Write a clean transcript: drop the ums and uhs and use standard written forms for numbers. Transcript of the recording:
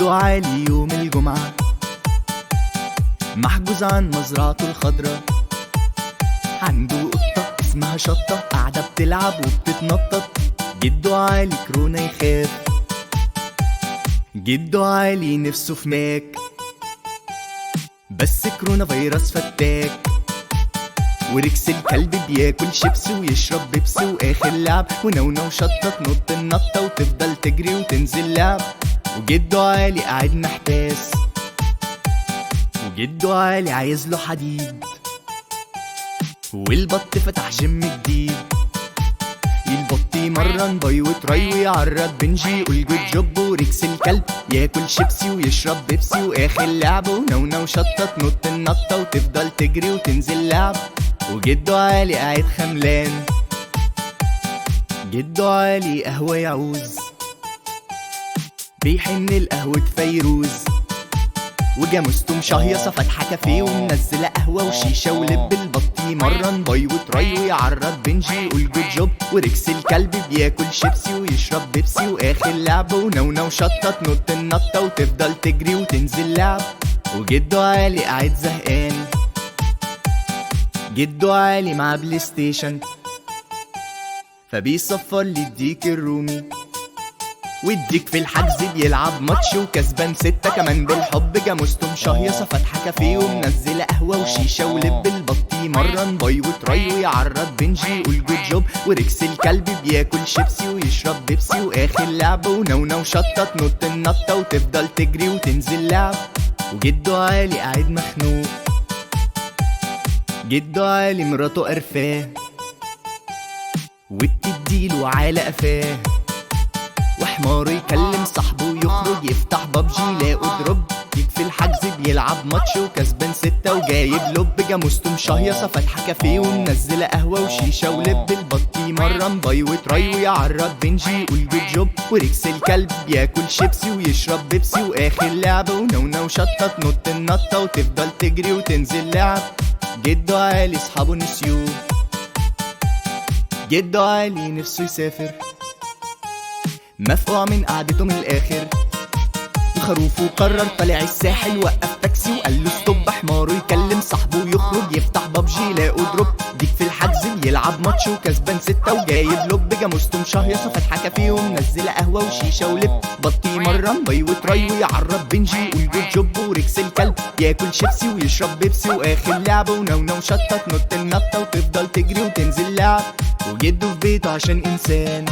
جده عالي يوم الجمعة محجوز عن مزرعته الخضرا، عنده قطة اسمها شطة قاعدة بتلعب وبتتنطط. جده عالي كورونا يخاف، جده عالي نفسه في ماك، بس كورونا فيروس فتاك. وريكس الكلب بياكل شيبسي ويشرب بيبسي، واخر لعب ونونو شطة تنط النطة وتفضل تجري وتنزل لعب. وجده عالي قاعد محتاس، وجده عالي عايز له حديد. والبط فتح جيم جديد، البط يمرن باي وتراي ويعرض بنجي يقول جود جوب. وريكس الكلب ياكل شيبسي ويشرب بيبسي، واخر لعب ونونو شطة تنط النطة وتفضل تجري وتنزل لعب. وجده عالي قاعد خملان، جده عالي قهوة يعوز، بيحن لقهوة فيروز. وجاموسته مشهيصة فاتحة كافيه ومنزلة قهوة وشيشة ولب. البط يمرن باي وتراي ويعرض بنجي يقول جود جوب. وريكس الكلب بياكل شيبسي ويشرب بيبسي، واخر لعب ونونو شطة تنط النطة وتفضل تجري وتنزل لعب. وجده عالي قاعد زهقان، جده عالي مع بلاي ستيشن، فبيصفر لي الديك الرومي. والديك في الحجز بيلعب ماتش وكسبان 6 كمان بالحب. جاموسته مشهيصة فاتحة كافيه ومنزلة قهوة وشيشة ولب. البط يمرن باي وتراي ويعرض بنجي يقول جود جوب. وريكس الكلب بياكل شيبسي ويشرب بيبسي، واخر لعب ونونو شطة تنط النطة وتفضل تجري وتنزل لعب. وجده عالي قاعد مخنوق، جده عالي مراته قرفاه وبتديله على قفاه. وحماره يكلم صاحبه ويخرج يفتح بابجي يلاقوا دروب. ديك في الحجز بيلعب ماتش وكسبان 6 وجايب لب. جاموسته مشهيصة فاتحة كافيه ومنزلة قهوة وشيشة ولب. البط يمرن باي وتراي ويعرض بنجي يقول جود جوب. وريكس الكلب بياكل شيبسي ويشرب بيبسي، واخر لعبة ونونو شطة تنط النطة وتفضل تجري وتنزل لعب. جده عالي صحابه نسيوه، جده عالي نفسه يسافر، مفقوع من قعدته من الاخر. وخروفه قرر طلع الساحل، وقف تاكسي وقال له ستوب. حماره يكلم صاحبه ويخرج يفتح بابجي يلاقوا دروب. ديك في الحجز بيلعب ماتش وكسبان 6 وجايب لب. جاموسته مشهيصة فاتحة كافيه ومنزلة قهوة وشيشة ولب. بط يمرن باي وتراي ويعرض بنجي يقول جود جوب. وريكس الكلب ياكل شيبسي ويشرب بيبسي، واخر لعبة ونونو شطة تنط النطة وتفضل تجري وتنزل لعب. وجده في بيته عشان انسان